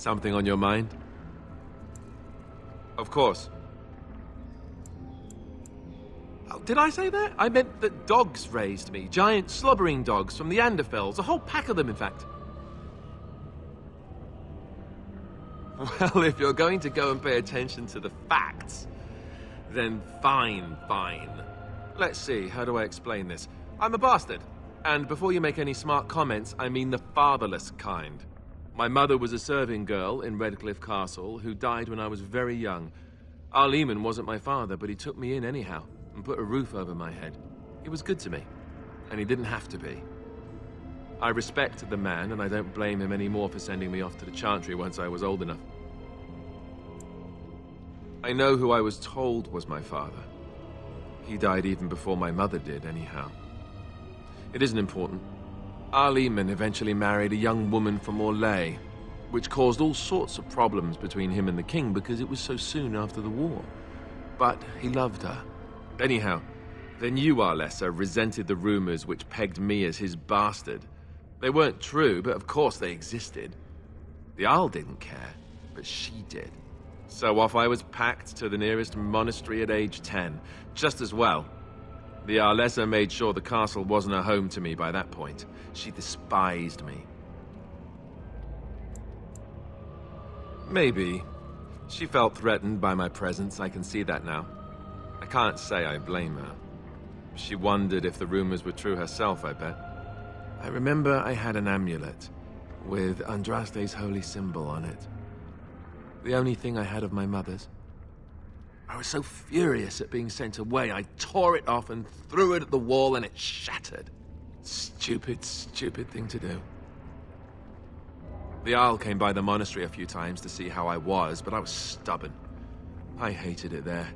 Something on your mind? Of course. Oh, did I say that? I meant that dogs raised me. Giant slobbering dogs from the Anderfels. A whole pack of them, in fact. Well, if you're going to go and pay attention to the facts, then fine. Let's see, how do I explain this? I'm a bastard. And before you make any smart comments, I mean the fatherless kind. My mother was a serving girl in Redcliffe Castle who died when I was very young. Eamon wasn't my father, but he took me in anyhow and put a roof over my head. He was good to me, and he didn't have to be. I respect the man, and I don't blame him anymore for sending me off to the Chantry once I was old enough. I know who I was told was my father. He died even before my mother did, anyhow. It isn't important. Eamon eventually married a young woman from Orlais, which caused all sorts of problems between him and the king because it was so soon after the war. But he loved her. Anyhow, then you, Alistair, resented the rumors which pegged me as his bastard. They weren't true, but of course they existed. The Isle didn't care, but she did. So off I was packed to the nearest monastery at age 10, just as well. The Arlessa made sure the castle wasn't a home to me by that point. She despised me. Maybe. She felt threatened by my presence, I can see that now. I can't say I blame her. She wondered if the rumors were true herself, I bet. I remember I had an amulet with Andraste's holy symbol on it. The only thing I had of my mother's. I was so furious at being sent away, I tore it off and threw it at the wall and it shattered. Stupid thing to do. The Isle came by the monastery a few times to see how I was, but I was stubborn. I hated it there,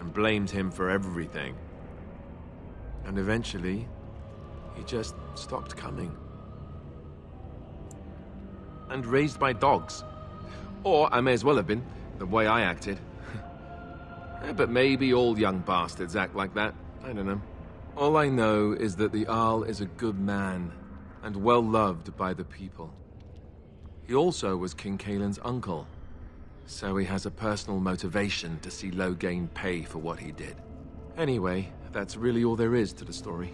and blamed him for everything. And eventually, he just stopped coming. And raised by dogs. Or I may as well have been, the way I acted. But maybe all young bastards act like that. I don't know. All I know is that the Arl is a good man, and well loved by the people. He also was King Caelan's uncle, so he has a personal motivation to see Loghain pay for what he did. Anyway, that's really all there is to the story.